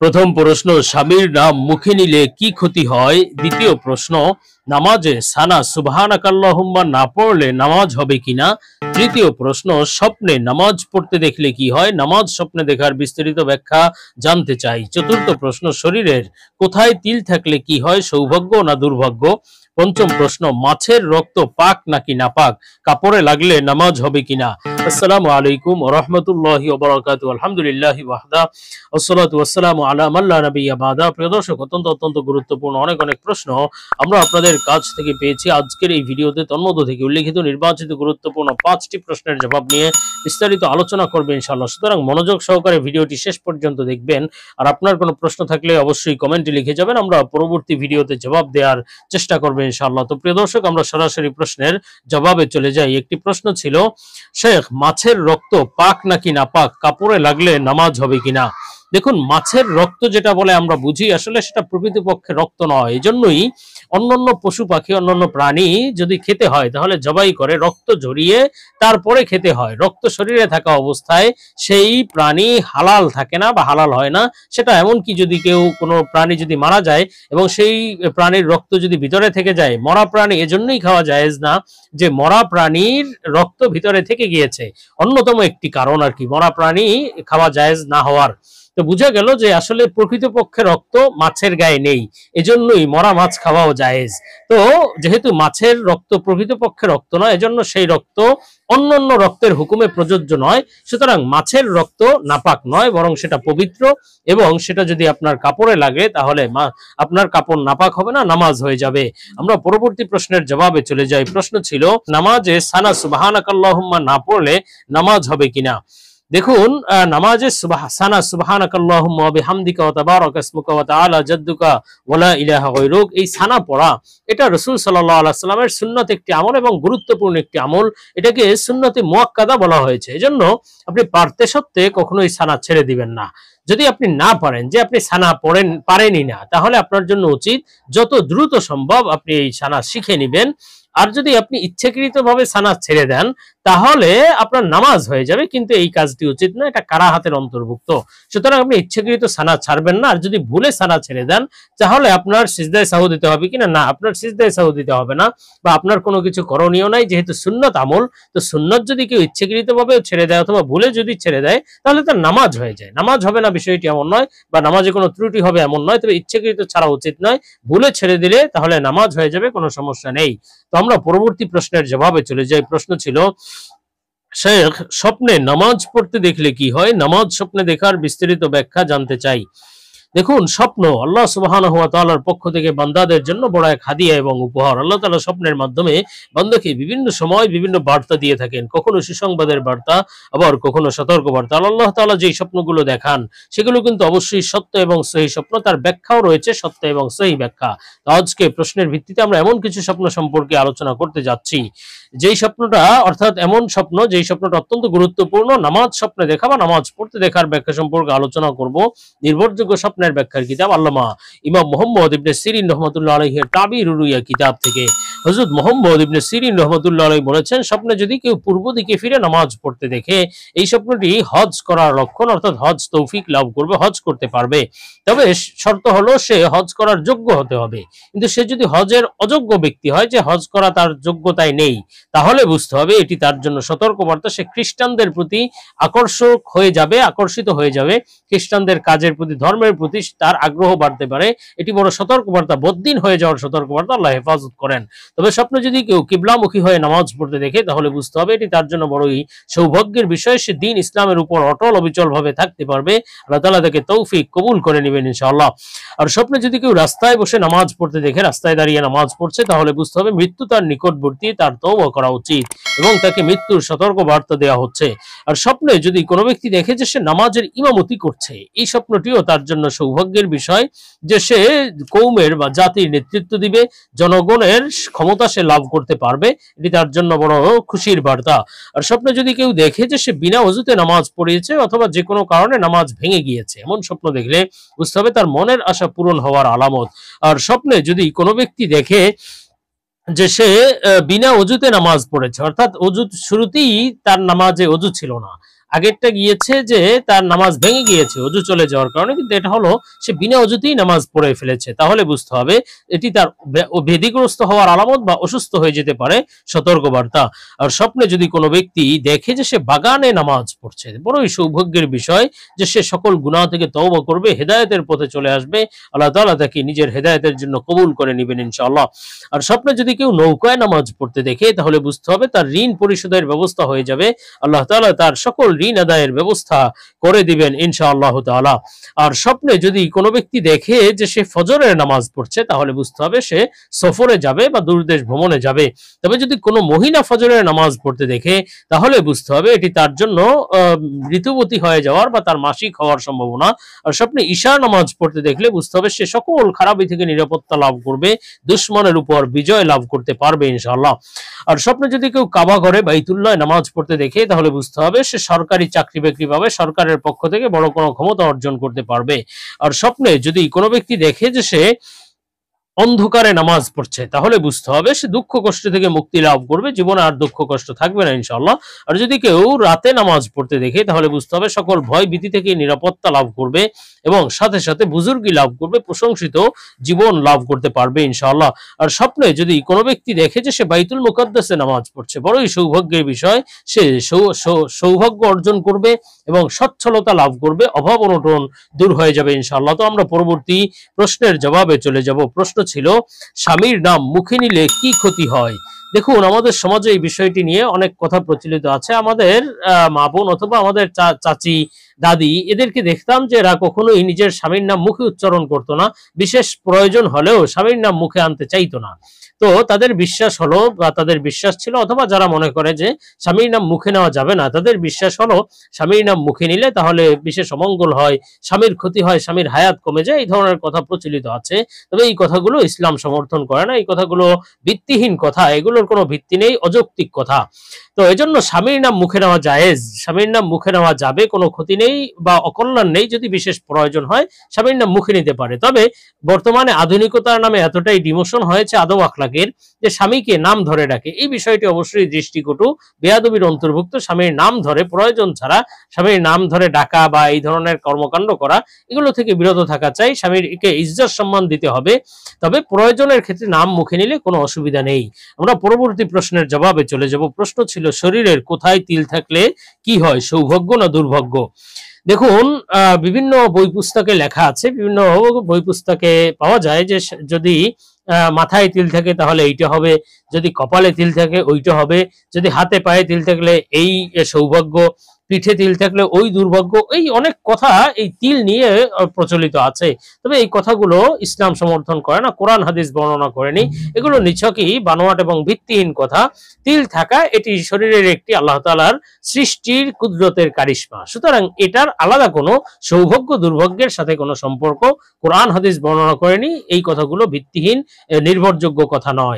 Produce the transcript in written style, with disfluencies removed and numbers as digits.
প্রথম প্রশ্ন, স্বামীর নাম মুখে নিলে কি ক্ষতি হয়? দ্বিতীয় প্রশ্ন, নামাজে সানা সুবহানাকাল্লাহুম্মা না পড়লে নামাজ হবে কিনা? তৃতীয় প্রশ্ন, স্বপ্নে নামাজ পড়তে দেখলে কি হয়? নামাজ স্বপ্নে দেখার বিস্তারিত ব্যাখ্যা জানতে চাই। চতুর্থ প্রশ্ন, শরীরের কোথায় তিল থাকলে কি হয়? সৌভাগ্য না দুর্ভাগ্য? পঞ্চম প্রশ্ন, মাছের রক্ত পাক নাকি নাপাক? কাপড়ে লাগলে নামাজ হবে কিনা? আসসালামু আলাইকুম ওয়া রাহমাতুল্লাহি ওয়া বারাকাতুহু। আলহামদুলিল্লাহি ওয়াহদা ওয়াসসালাতু ওয়াসসালামু আলা মান লা নাবিয়্যা বাদা। প্রিয় দর্শক, অত্যন্ত গুরুত্বপূর্ণ অনেক প্রশ্ন আমরা আপনাদের কাছ থেকে পেয়েছি। আজকের এই ভিডিওতে তন্মধ্য থেকে উল্লেখিত নির্বাচিত গুরুত্বপূর্ণ 5টি প্রশ্নের জবাব নিয়ে বিস্তারিত আলোচনা করবে ইনশাআল্লাহ। সুতরাং মনোযোগ সহকারে ভিডিওটি শেষ পর্যন্ত দেখবেন। আর আপনার কোনো প্রশ্ন থাকলে অবশ্যই কমেন্টে লিখে যাবেন, আমরা পরবর্তী ভিডিওতে জবাব দেওয়ার চেষ্টা করব ইনশাআল্লাহ। তো প্রিয় দর্শক, আমরা সরাসরি প্রশ্নের জবাবে চলে যাই। একটি প্রশ্ন ছিল, শেখ, মাছের রক্ত পাক নাকি নাপাক? কাপড়ে লাগলে নামাজ হবে কিনা? দেখুন, মাছের রক্ত যেটা বলে আমরা বুঝি, আসলে সেটা প্রকৃতপক্ষে রক্ত নয়। এজন্যই অন্যান্য পশু পাখি, অন্যান্য প্রাণী যদি খেতে হয় তাহলে জবাই করে রক্ত ঝরিয়ে তারপরে খেতে হয়। রক্ত শরীরে থাকা অবস্থায় সেই প্রাণী হালাল থাকে না বা হালাল হয় না। সেটা এমনকি যদি কোনো প্রাণী যদি মারা যায় এবং সেই প্রাণীর রক্ত যদি ভিতরে থেকে যায়, মরা প্রাণী এজন্যই খাওয়া জায়েজ না যে মরা প্রাণীর রক্ত ভিতরে থেকে গিয়েছে। অন্যতম একটি কারণ আর কি মরা প্রাণী খাওয়া জায়েজ না হওয়ার। তো বোঝা গেল যে আসলে প্রকৃতপক্ষে রক্ত মাছের গায়ে নেই, এজন্যই মরা মাছ খাওয়াও জায়েজ। তো যেহেতু মাছের রক্ত প্রকৃতপক্ষে রক্ত নয়, এজন্য সেই রক্ত অন্যান্য রক্তের হুকুমে প্রযোজ্য নয়। সুতরাং মাছের রক্ত নাপাক নয়, বরং সেটা পবিত্র, এবং সেটা যদি আপনার কাপড়ে লাগে তাহলে আপনার কাপড় নাপাক হবে না, নামাজ হয়ে যাবে। আমরা পরবর্তী প্রশ্নের জবাবে চলে যাই। প্রশ্ন ছিল, নামাজে সানা সুবহানাকাল্লাহুম্মা না পড়লে নামাজ হবে কিনা? দেখুন, নামাজে সানা সুবহানাকাল্লাহুম্মা ওয়া বিহামদিকা ওয়া তাবারাকা ইসমুকা ওয়া তাআলা জাদ্দুকা ওয়া লা ইলাহা গায়রুক, এই সানা পড়া এটা রাসূল সাল্লাল্লাহু আলাইহি ওয়াসাল্লামের সুন্নাত একটি আমল এবং গুরুত্বপূর্ণ একটি আমল। এটাকে সুন্নতে মুআক্কাদা বলা হয়েছে। এজন্য আপনি পারতে সত্ত্বে কখনোই সানা ছেড়ে দিবেন না। যদি আপনি না পারেন, যে আপনি সানা পারেনই না, তাহলে আপনার জন্য উচিত যত দ্রুত সম্ভব আপনি এই সানা শিখে নেবেন। আর যদি আপনি ইচ্ছাকৃতভাবে সানা ছেড়ে দেন তাহলে আপনার নামাজ হয়ে যাবে, কিন্তু এই কাজটি উচিত না, এটা কারাহাতের অন্তর্ভুক্ত। সুতরাং আপনি ইচ্ছাকৃত সানা ছাড়বেন না। আর যদি ভুলে সানা ছেড়ে দেন তাহলে আপনার সিজদায়ে সাহু দিতে হবে কিনা? না, আপনার সিজদায়ে সাহু দিতে হবে না, বা আপনার কোনো কিছু করণীয় নাই, যেহেতু সুন্নত আমল। তো সুন্নত যদি কেউ ইচ্ছাকৃতভাবে ছেড়ে দেয় অথবা ভুলে যদি ছেড়ে দেয় তাহলে তার নামাজ হয়ে যায়। নামাজ হবে না বিষয়টি এমন নয়, বা নামাজে কোনো ত্রুটি হবে এমন নয়, তবে ইচ্ছাকৃত ছাড়া উচিত নয়। ভুলে ছেড়ে দিলে তাহলে নামাজ হয়ে যাবে, কোনো সমস্যা নেই। তো আমরা পরবর্তী প্রশ্নের জবাবে চলে যাই। প্রশ্ন ছিল, শেখ, স্বপ্নে নামাজ পড়তে দেখলে কি হয়? নামাজ স্বপ্নে দেখার বিস্তারিত ব্যাখ্যা জানতে চাই। দেখুন, স্বপ্ন আল্লাহ সুবহানাহু ওয়া তাআলার পক্ষ থেকে বান্দাদের জন্য বড় এক হাদিয়া এবং উপহার। আল্লাহ তাআলা স্বপ্নের মাধ্যমে বান্দাকে বিভিন্ন সময় বিভিন্ন বার্তা দিয়ে থাকেন, কখনো সুসংবাদের বার্তা, আবার কখনো সতর্ক বার্তা। আল্লাহ তাআলা যেই স্বপ্নগুলো দেখান সেগুলো কিন্তু অবশ্যই সত্য এবং সহি স্বপ্ন, তার ব্যাখ্যাও রয়েছে সত্য এবং সহি ব্যাখ্যা। তো আজকে প্রশ্নের ভিত্তিতে আমরা এমন কিছু স্বপ্ন সম্পর্কে আলোচনা করতে যাচ্ছি যেই স্বপ্নটা, অর্থাৎ এমন স্বপ্ন যেই স্বপ্নটা অত্যন্ত গুরুত্বপূর্ণ। নামাজ স্বপ্নে দেখা বা নামাজ পড়তে দেখার ব্যাখ্যা সম্পর্কে আলোচনা করব। নির্ভরযোগ্য স্বপ্নের ব্যাখ্যার কিতাব আল্লামা ইমাম মুহাম্মদ ইবনে সিরিন রাহমাতুল্লাহ আলাইহির তাবির রুইয়া কিতাব থেকে হযরত মুহাম্মদ ইবনে সিরিন রাহমাতুল্লাহ আলাইহি বলেছেন, স্বপ্নে যদি কেউ পূর্ব দিকে ফিরে নামাজ পড়তে দেখে, এই স্বপ্নটি হজ করার লক্ষণ, অর্থাৎ হজ তৌফিক লাভ করবে, হজ করতে পারবে। তবে শর্ত হলো সে হজ করার যোগ্য হতে হবে। কিন্তু সে যদি হজের অযোগ্য ব্যক্তি হয়, যে হজ করা তার যোগ্যতায় নেই, তাহলে বুঝতে হবে এটি তার জন্য সতর্কবার্তা। সে খ্রিস্টানদের প্রতি আকর্ষিত হয়ে যাবে, খ্রিস্টানদের কাজের প্রতি, ধর্মের প্রতি তার আগ্রহ বাড়তে পারে। এটি বড় সতর্কবার্তা, বদ্দিন হয়ে যাওয়ার সতর্কবার্তা। আল্লাহ হেফাজত করেন। তবে স্বপ্নে যদি কেউ কিবলামুখী হয়ে নামাজ পড়তে দেখে তাহলে বুঝতে হবে এটি তার জন্য বড়ই সৌভাগ্যের বিষয়। সে দ্বীন ইসলামের উপর অটল অবিচল ভাবে থাকতে পারবে। আল্লাহ তাআলা তাকে তৌফিক কবুল করে নেবেন ইনশাআল্লাহ। আর স্বপ্নে যদি কেউ রাস্তায় বসে নামাজ পড়তে দেখে, রাস্তায় দাঁড়িয়ে নামাজ পড়ছে, তাহলে বুঝতে হবে মৃত্যু তার নিকটবর্তী, তার তওবা করা উচিত এবং তাকে মৃত্যুর সতর্ক বার্তা দেওয়া হচ্ছে। আর স্বপ্নে যদি কোনো ব্যক্তি দেখে যে সে নামাজের ইমামতি করছে, এই স্বপ্নটিও তার জন্য সৌভাগ্যের বিষয়, যে সে কৌমের বা জাতির নেতৃত্ব দিবে, জনগণের ক্ষমতা সে লাভ করতে পারবে। এটি তার জন্য বড় খুশির বার্তা। আর স্বপ্নে যদি কেউ দেখে যে সে বিনা ওযুতে নামাজ পড়িয়েছে অথবা যে কোনো কারণে নামাজ ভেঙে গিয়েছে, এমন স্বপ্ন দেখলে বুঝতে হবে তার মনের আশা পূরণ হওয়ার আলামত। আর স্বপ্নে যদি কোনো ব্যক্তি দেখে যে সে বিনা ওযুতে নামাজ পড়েছে, অর্থাৎ ওযু শুরুতেই তার নামাজে ওযু ছিল না, আগেরটা গিয়েছে যে তার নামাজ ভেঙে গিয়েছে অজু চলে যাওয়ার কারণে, কিন্তু এটা হলো সে বিনা অজুতেই নামাজ পড়ে ফেলেছে। তাহলে বুঝতে হবে এটি তার ব্যাধিগ্রস্ত হওয়ার আলামত বা অসুস্থ হয়ে যেতে পারে, সতর্কবার্তা। আর স্বপ্নে যদি কোনো ব্যক্তি দেখে যে সে বাগানে নামাজ পড়ছে, বড়ই সৌভাগ্যের বিষয় যে সে সকল গুনাহ থেকে তওবা করবে, হেদায়েতের পথে চলে আসবে, আল্লাহ তাআলা তাকে নিজের হেদায়েতের জন্য কবুল করে নেবেন ইনশাআল্লাহ। আর স্বপ্নে যদি কেউ নৌকায় নামাজ পড়তে দেখে তাহলে বুঝতে হবে তার ঋণ পরিশোধের ব্যবস্থা হয়ে যাবে, আল্লাহ তাআলা তার সকল ঋণ আদায়ের ব্যবস্থা করে দিবেন ইনশাআল্লাহ তাআলা। আর স্বপ্নে যদি কোনো ব্যক্তি দেখে যে সে ফজরের নামাজ পড়ছে তাহলে বুঝতে হবে সে সফরে যাবে বা দূরদেশ ভ্রমণে যাবে। তবে যদি কোনো মহিলা ফজরের নামাজ পড়তে দেখে তাহলে বুঝতে হবে এটি তার জন্য ঋতুবতী হয়ে যাওয়ার বা তার মাসিক হওয়ার সম্ভাবনা। আর স্বপ্নে ঈশার নামাজ পড়তে দেখলে বুঝতে হবে সে সকল খারাপি থেকে নিরাপত্তা লাভ করবে, দুশ্মনের উপর বিজয় লাভ করতে পারবে ইনশাআল্লাহ। আর স্বপ্নে যদি কেউ কাবা ঘরে বাইতুল্লাহ নামাজ পড়তে দেখে তাহলে বুঝতে হবে সে সরকারি চাকরি বাকরি পাবে, সরকারের পক্ষ থেকে বড় কোনো ক্ষমতা অর্জন করতে পারবে। আর স্বপ্নে যদি কোনো ব্যক্তি দেখে যে সে অন্ধকারে নামাজ পড়ছে তাহলে বুঝতে হবে সে দুঃখ কষ্ট থেকে মুক্তি লাভ করবে, জীবনে আর দুঃখ কষ্ট থাকবে না ইনশাআল্লাহ। আর যদি কেউ রাতে নামাজ পড়তে দেখে তাহলে বুঝতে হবে সকল ভয় ভীতি থেকে নিরাপত্তা লাভ করবে এবং সাথে সাথে বুজুর্গি লাভ করবে, প্রশংসিত জীবন লাভ করতে পারবে ইনশাআল্লাহ। আর স্বপ্নে যদি কোনো ব্যক্তি দেখে যে সে বাইতুল মুকাদ্দাসে নামাজ পড়ছে, বড়ই সৌভাগ্যের বিষয়, সে সৌভাগ্য অর্জন করবে এবং সচ্ছলতা লাভ করবে, অভাব অনটন দূর হয়ে যাবে ইনশাআল্লাহ। তো আমরা পরবর্তী প্রশ্নের জবাবে চলে যাব। প্রশ্ন ছিল স্বামীর নাম মুখে নিলে কি ক্ষতি হয়। দেখুন, আমাদের সমাজে এই বিষয়টি নিয়ে অনেক কথা প্রচলিত আছে। আমাদের মা বোন অথবা আমাদের চাচি দাদি এদেরকে দেখতাম যে এরা কখনোই নিজের স্বামীর নাম মুখে উচ্চারণ করতো না, বিশেষ প্রয়োজন হলেও স্বামীর নাম মুখে আনতে চাইতো না। তো তাদের বিশ্বাস হলো বা তাদের বিশ্বাস ছিল, অথবা যারা মনে করে যে স্বামীর নাম মুখে নেওয়া যাবে না, তাদের বিশ্বাস হলো স্বামীর নাম মুখে নিলে তাহলে বিশেষ অমঙ্গল হয়, স্বামীর ক্ষতি হয়, স্বামীর হায়াত কমে যায়, এই ধরনের কথা প্রচলিত আছে। তবে এই কথাগুলো ইসলাম সমর্থন করে না, এই কথাগুলো ভিত্তিহীন কথা, এগুলোর কোনো ভিত্তি নেই, অযৌক্তিক কথা। তো এজন্য স্বামীর নাম মুখে নেওয়া জায়েজ, স্বামীর নাম মুখে নেওয়া যাবে, কোনো ক্ষতি নেই বা অকল্যাণ নেই। যদি বিশেষ প্রয়োজন হয় স্বামীর নাম মুখে নিতে পারে। তবে বর্তমানে আধুনিকতার নামে এতটাই ডিমোশন হয়েছে আদব আখলাকের যে স্বামীকে নাম ধরে ডাকে, এই বিষয়টি অবশ্যই দৃষ্টিকটু, বেয়াদবির অন্তর্ভুক্ত। স্বামীর নাম ধরে প্রয়োজন ছাড়া স্বামীর নাম ধরে ডাকা বা এই ধরনের কর্মকাণ্ড করা, এগুলো থেকে বিরত থাকা চাই। স্বামীকে ইজ্জত সম্মান দিতে হবে, তবে প্রয়োজনের ক্ষেত্রে নাম মুখে নিলে কোনো অসুবিধা নেই। আমরা পরবর্তী প্রশ্নের জবাবে চলে যাব। প্রশ্ন ছিল শরীরের কোথায় তিল থাকলে কি হয়, সৌভাগ্য না দুর্ভাগ্য। দেখুন, বিভিন্ন বই পুস্তকে লেখা আছে, বিভিন্ন বই পুস্তকে পাওয়া যায় যে যদি মাথায় তিল থাকে তাহলে এইটা হবে, যদি কপালে তিল থাকে ওইটা হবে, যদি হাতে পায়ে তিল থাকলে এই সৌভাগ্য, পিঠে তিল থাকলে ওই দুর্ভাগ্য। এই অনেক কথা এই তিল নিয়ে প্রচলিত আছে। তবে এই কথাগুলো ইসলাম সমর্থন করে না, কোরআন হাদিস বর্ণনা করেনি, এগুলো নিছকই বানোয়াট এবং ভিত্তিহীন কথা। তিল থাকা এটি শরীরের একটি আল্লাহ তাআলার সৃষ্টির কুদরতের কারিশমা, সুতরাং এটার আলাদা কোনো সৌভাগ্য দুর্ভাগ্যের সাথে কোনো সম্পর্ক কোরআন হাদিস বর্ণনা করেনি। এই কথাগুলো ভিত্তিহীন, নির্ভরযোগ্য কথা নয়।